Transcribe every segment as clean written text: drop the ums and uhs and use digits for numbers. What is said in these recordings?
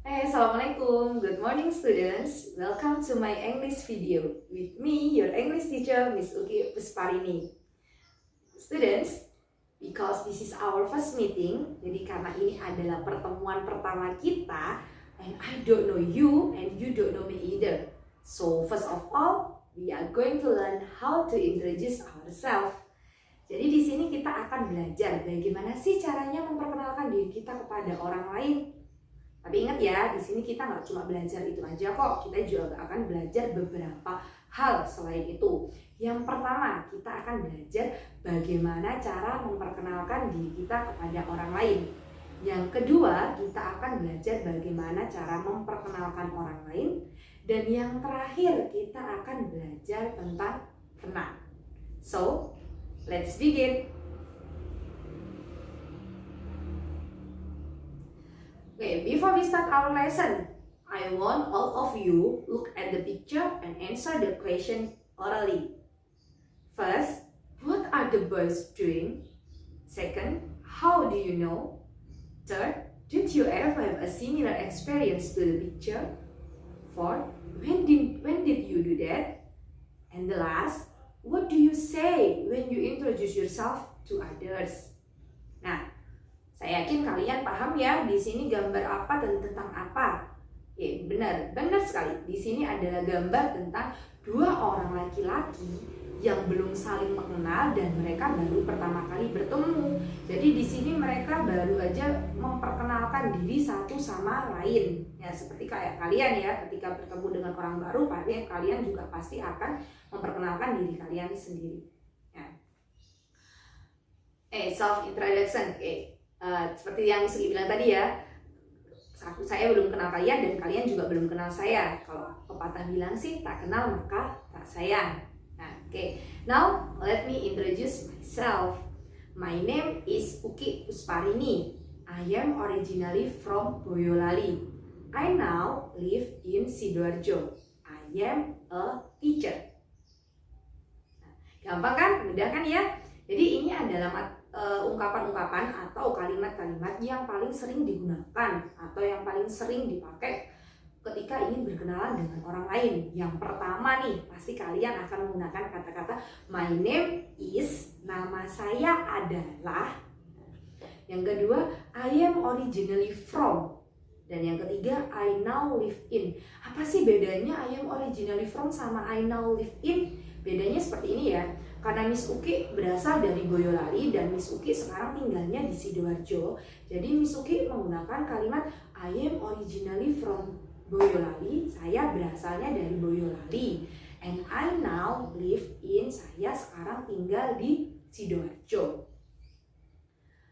Hey, Assalamualaikum. Good morning, students. Welcome to my English video. With me, your English teacher, Miss Uki Pusparini. Students, because this is our first meeting, jadi karena ini adalah pertemuan pertama kita, and I don't know you, and you don't know me either. So, first of all, we are going to learn how to introduce ourselves. Jadi di sini kita akan belajar bagaimana sih caranya memperkenalkan diri kita kepada orang lain. Tapi ingat ya, di sini kita nggak cuma belajar itu aja kok, kita juga akan belajar beberapa hal selain itu. Yang pertama, kita akan belajar bagaimana cara memperkenalkan diri kita kepada orang lain. Yang kedua, kita akan belajar bagaimana cara memperkenalkan orang lain. Dan yang terakhir, kita akan belajar tentang kenal. So, let's begin. Okay, before we start our lesson, I want all of you look at the picture and answer the question orally. First, what are the boys doing? Second, how do you know? Third, did you ever have a similar experience to the picture? Fourth, when did you do that? And the last, what do you say when you introduce yourself to others? Nah, saya yakin kalian paham ya, di sini gambar apa dan tentang apa. Ya, benar sekali. Di sini adalah gambar tentang dua orang laki-laki yang belum saling mengenal dan mereka baru pertama kali bertemu. Jadi di sini mereka baru aja memperkenalkan diri satu sama lain. Ya, seperti kayak kalian ya, ketika bertemu dengan orang baru, kalian juga pasti akan memperkenalkan diri kalian sendiri. Ya. Self introduction. Seperti yang Sugi bilang tadi ya, saya belum kenal kalian dan kalian juga belum kenal saya. Kalau pepatah bilang sih, tak kenal maka tak sayang. Nah, now let me introduce myself. My name is Uki Pusparini. I am originally from Boyolali. I now live in Sidoarjo. I am a teacher. Gampang kan? Mudah kan ya? Jadi ini adalah ungkapan-ungkapan atau kalimat-kalimat yang paling sering digunakan atau yang paling sering dipakai ketika ingin berkenalan dengan orang lain. Yang pertama nih, pasti kalian akan menggunakan kata-kata my name is, nama saya adalah. Yang kedua, I am originally from. Dan yang ketiga, I now live in. Apa sih bedanya I am originally from sama I now live in? Bedanya seperti ini ya. Karena Miss Uki berasal dari Boyolali dan Miss Uki sekarang tinggalnya di Sidoarjo. Jadi Miss Uki menggunakan kalimat I am originally from Boyolali. Saya berasalnya dari Boyolali. And I now live in. Saya sekarang tinggal di Sidoarjo.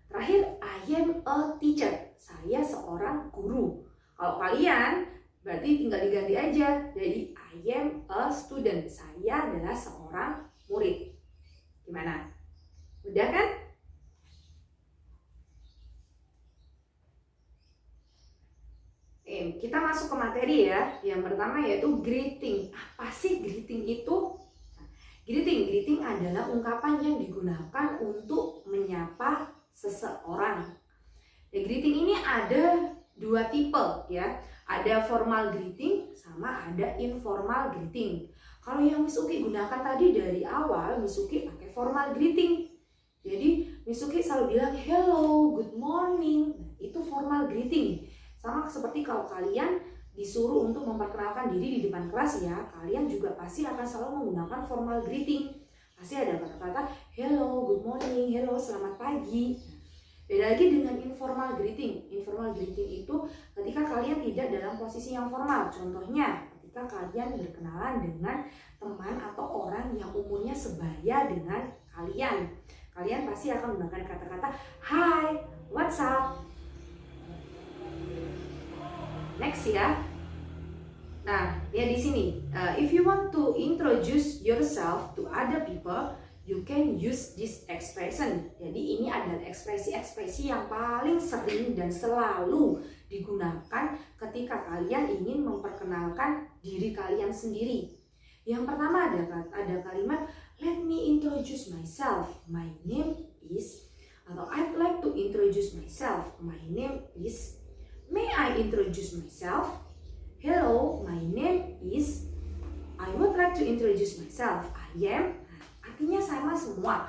Terakhir, I am a teacher. Saya seorang guru. Kalau kalian berarti tinggal diganti aja. Jadi I am a student. Saya adalah seorang murid. Gimana? Udah kan? Kita masuk ke materi ya. Yang pertama yaitu greeting. Apa sih greeting itu? Greeting adalah ungkapan yang digunakan untuk menyapa seseorang. Greeting ini ada dua tipe ya. Ada formal greeting sama ada informal greeting. Kalau yang Miss Uki gunakan tadi dari awal, Miss Uki pakai formal greeting. Jadi Miss Uki selalu bilang hello, good morning. Nah, itu formal greeting. Sama seperti kalau kalian disuruh untuk memperkenalkan diri di depan kelas ya, kalian juga pasti akan selalu menggunakan formal greeting. Pasti ada kata-kata hello, good morning, hello, selamat pagi. Beda lagi dengan informal greeting. Informal greeting itu ketika kalian tidak dalam posisi yang formal. Contohnya, ketika kalian berkenalan dengan teman atau orang yang umurnya sebaya dengan kalian. Kalian pasti akan menggunakan kata-kata hi, what's up? Next ya. Nah, ya di sini. If you want to introduce yourself to other people, you can use this expression. Jadi ini adalah ekspresi-ekspresi yang paling sering dan selalu digunakan ketika kalian ingin memperkenalkan diri kalian sendiri. Yang pertama ada kalimat let me introduce myself. My name is, atau I'd like to introduce myself. My name is. May I introduce myself. Hello, my name is. I would like to introduce myself. I am. Artinya sama semua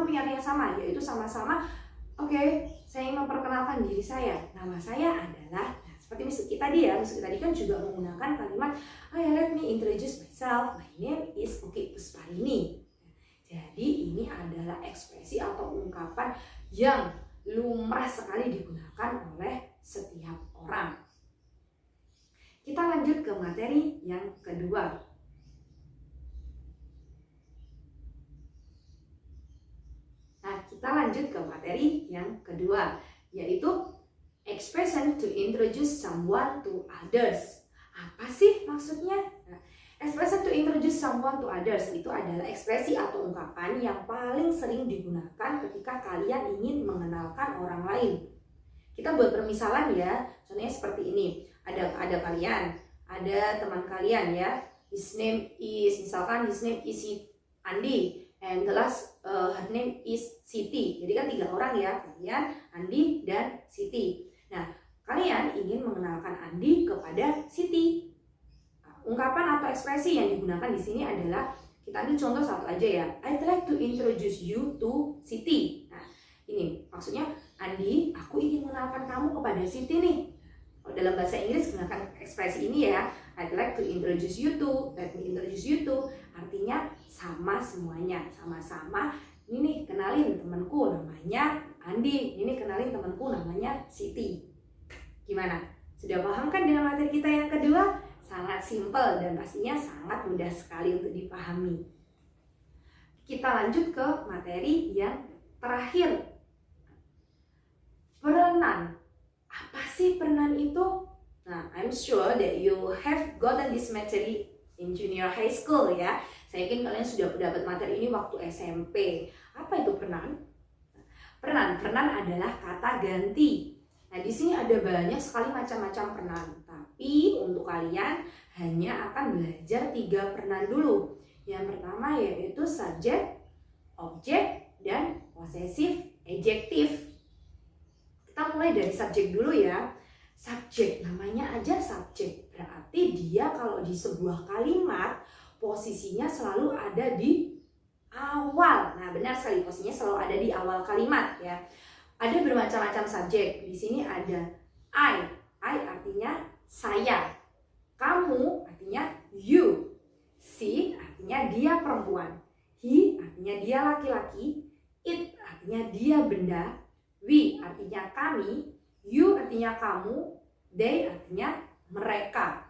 punya arti yang sama, yaitu sama-sama. Oke, saya ingin memperkenalkan diri saya. Nama saya adalah. Nah, seperti musik kita tadi kan juga menggunakan kalimat let me introduce myself. My name is Pusparini. Jadi ini adalah ekspresi atau ungkapan yang lumrah sekali digunakan oleh setiap orang. Kita lanjut ke materi yang kedua. Kita lanjut ke materi yang kedua, yaitu expression to introduce someone to others. Apa sih maksudnya? Nah, expression to introduce someone to others itu adalah ekspresi atau ungkapan yang paling sering digunakan ketika kalian ingin mengenalkan orang lain. Kita buat permisalan ya, contohnya seperti ini. Ada kalian, ada teman kalian ya. His name is Andi. And the last her name is Siti. Jadi kan 3 orang ya, kalian, Andi, dan Siti. Nah, kalian ingin mengenalkan Andi kepada Siti. Nah, ungkapan atau ekspresi yang digunakan di sini adalah, kita ambil contoh satu aja ya. I'd like to introduce you to Siti. Nah, ini maksudnya, Andi, aku ingin mengenalkan kamu kepada Siti nih. Kalau dalam bahasa Inggris gunakan ekspresi ini ya. I'd like to introduce you to, let me introduce you to. Artinya sama semuanya, sama-sama. Ini nih kenalin temanku namanya Andi, ini kenalin temanku namanya Siti. Gimana? Sudah paham kan dengan materi kita yang kedua? Sangat simpel dan pastinya sangat mudah sekali untuk dipahami. Kita lanjut ke materi yang terakhir. Perenan. Apa sih perenan itu? Nah, I'm sure that you have gotten this material in junior high school ya. Saya yakin kalian sudah dapat materi ini waktu SMP. Apa itu perenan? Perenan adalah kata ganti. Nah, di sini ada banyak sekali macam-macam perenan. Tapi untuk kalian hanya akan belajar 3 perenan dulu. Yang pertama yaitu subject, object, dan possessive adjective. Kita mulai dari subjek dulu ya. Subjek, namanya aja subjek. Berarti dia kalau di sebuah kalimat posisinya selalu ada di awal. Nah, benar sekali, posisinya selalu ada di awal kalimat ya. Ada bermacam-macam subjek. Di sini ada I artinya saya. Kamu artinya you. She artinya dia perempuan. He artinya dia laki-laki. It artinya dia benda. We artinya kami, you artinya kamu, they artinya mereka.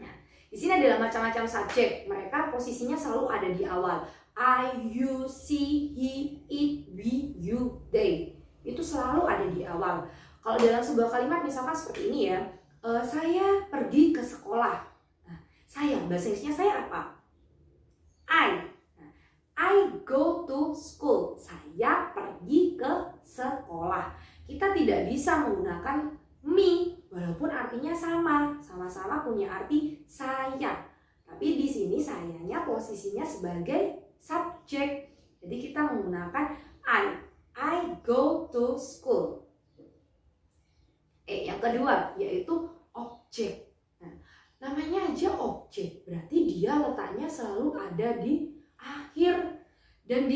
Nah, di sini adalah macam-macam subjek. Mereka posisinya selalu ada di awal. I, you, she, he, it, we, you, they. Itu selalu ada di awal. Kalau dalam sebuah kalimat misalkan seperti ini ya, saya pergi ke sekolah. Nah, saya, bahasa Inggrisnya saya apa? I go to school. Saya pergi ke sekolah. Kita tidak bisa menggunakan me walaupun artinya sama-sama punya arti saya. Tapi di sini sayanya posisinya sebagai subjek. Jadi kita menggunakan I go to school. Yang kedua yaitu objek. Nah, namanya aja objek, berarti dia letaknya selalu ada di akhir. Dan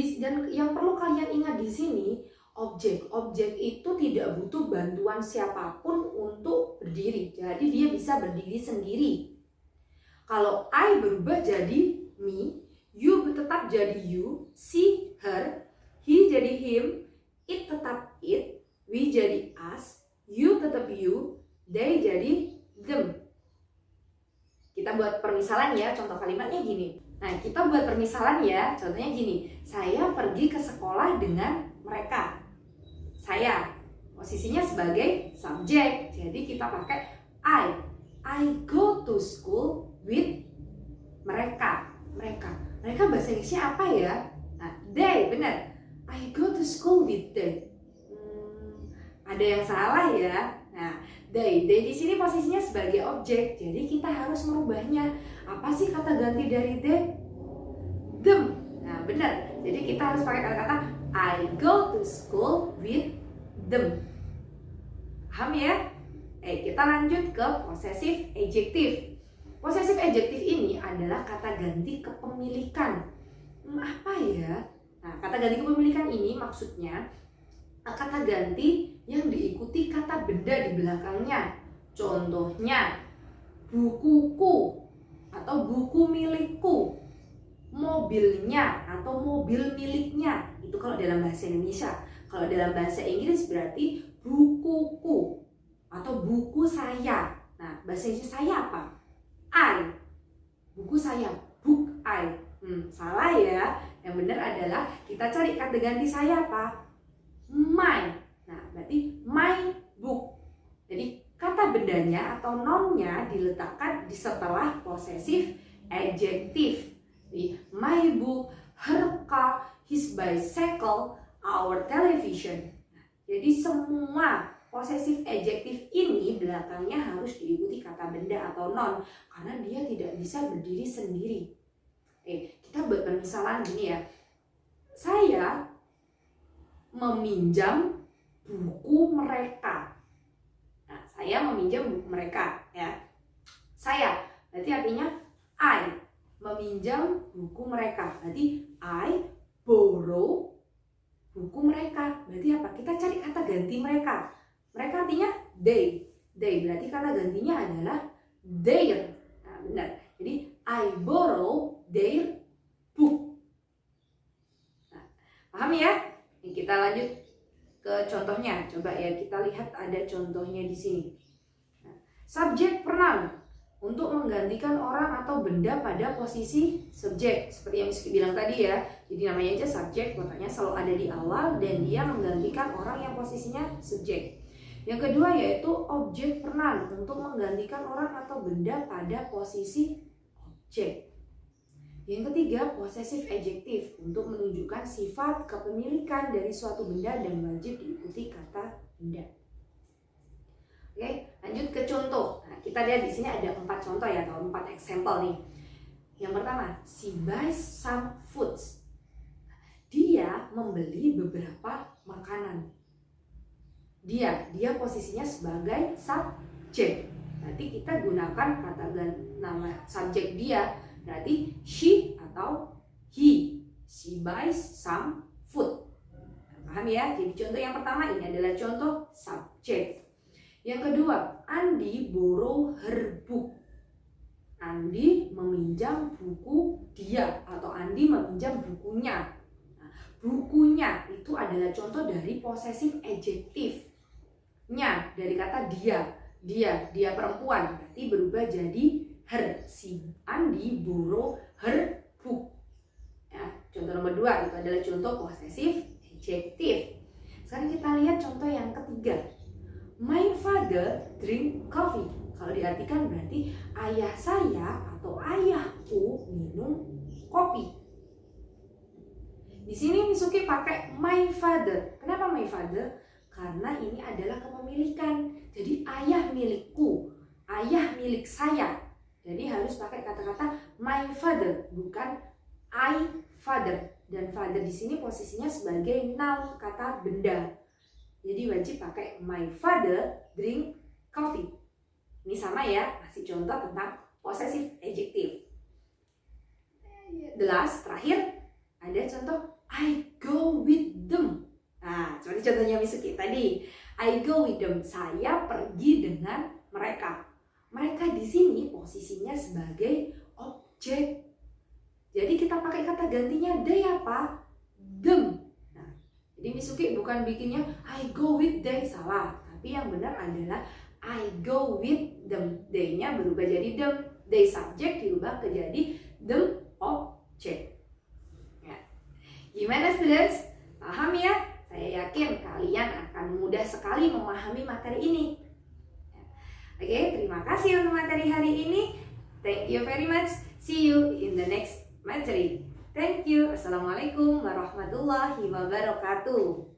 yang perlu kalian ingat di sini, objek itu tidak butuh bantuan siapapun untuk berdiri. Jadi dia bisa berdiri sendiri. Kalau I berubah jadi me, you tetap jadi you, she her, he jadi him, it tetap it, we jadi us, you tetap you, they jadi them. Kita buat permisalan ya, contoh kalimatnya gini. Nah, kita buat permisalan ya, contohnya gini. Saya pergi ke sekolah dengan mereka. Saya, posisinya sebagai subjek. Jadi kita pakai I go to school with mereka. Mereka bahasa Inggrisnya apa ya? Nah, they, benar. I go to school with them. Ada yang salah ya. Nah, they di sini posisinya sebagai objek. Jadi kita harus merubahnya. Apa sih kata ganti dari they? Them. Nah, benar. Jadi kita harus pakai kata-kata I go to school with them. Paham ya? Kita lanjut ke possessive adjective. Possessive adjective ini adalah kata ganti kepemilikan. Apa ya? Nah, kata ganti kepemilikan ini maksudnya kata ganti yang diikuti kata benda di belakangnya. Contohnya, bukuku atau buku milikku, mobilnya atau mobil miliknya. Itu kalau dalam bahasa Indonesia. Kalau dalam bahasa Inggris berarti bukuku atau buku saya. Nah, bahasa Inggris saya apa? I. Buku saya, book I. Salah ya. Yang benar adalah kita cari kata ganti saya apa? My. Nah, berarti my book. Jadi kata bendanya atau nounnya diletakkan di setelah possessive adjective. Jadi, my book, her car, his bicycle, our television. Jadi semua possessive adjective ini belakangnya harus diikuti kata benda atau noun karena dia tidak bisa berdiri sendiri. Kita buat permisalan gini ya. Saya meminjam buku mereka. Nah, saya meminjam buku mereka ya. Saya berarti artinya I meminjam buku mereka. Berarti I borrow buku mereka. Berarti apa? Kita cari kata ganti mereka. Mereka artinya they. They berarti kata gantinya adalah their. Nah, benar. Jadi I borrow their book. Nah, paham ya? Kita lanjut ke contohnya. Coba ya kita lihat ada contohnya di sini. Nah, subjek pronoun untuk menggantikan orang atau benda pada posisi subjek. Seperti yang Miski bilang tadi ya. Jadi namanya aja subjek, makanya selalu ada di awal dan dia menggantikan orang yang posisinya subjek. Yang kedua yaitu objek pronoun untuk menggantikan orang atau benda pada posisi objek. Yang ketiga, possessive adjective untuk menunjukkan sifat kepemilikan dari suatu benda dan wajib diikuti kata benda. Oke, lanjut ke contoh. Nah, kita lihat di sini ada 4 contoh ya, atau 4 example nih. Yang pertama, she buys some foods. Dia membeli beberapa makanan. Dia posisinya sebagai subjek. Berarti kita gunakan kata nama subjek dia. Berarti she atau he. She buys some food. Paham ya? Jadi contoh yang pertama ini adalah contoh subjek. Yang kedua, Andi borrow her book. Andi meminjam buku dia atau Andi meminjam bukunya. Nah, bukunya itu adalah contoh dari possessive adjective. Nya dari kata dia perempuan berarti berubah jadi her. Si Andi borrow her book. Ya, contoh nomor 2 itu adalah contoh possessive adjective. Sekarang kita lihat contoh yang ketiga. My father drink coffee. Kalau diartikan berarti ayah saya atau ayahku minum kopi. Di sini Misuki pakai my father. Kenapa my father? Karena ini adalah kepemilikan. Jadi ayah milikku, ayah milik saya. Jadi harus pakai kata-kata my father, bukan I father. Dan father di sini posisinya sebagai noun, kata benda. Jadi wajib pakai my father drink coffee. Ini sama ya, kasih contoh tentang possessive adjective. The last, terakhir, ada contoh I go with them. Nah, seperti contohnya Misuki tadi. I go with them. Saya pergi dengan mereka. Mereka di sini posisinya sebagai objek. Jadi kita pakai kata gantinya they apa? Them. Nah, jadi Misuki bukan bikinnya I go with they, salah. Tapi yang benar adalah I go with them. They-nya berubah jadi them. They subject dirubah ke jadi them object. Ya. Gimana students? Paham ya? Saya yakin kalian akan mudah sekali memahami materi ini. Oke, terima kasih untuk materi hari ini. Thank you very much. See you in the next materi. Thank you. Assalamualaikum warahmatullahi wabarakatuh.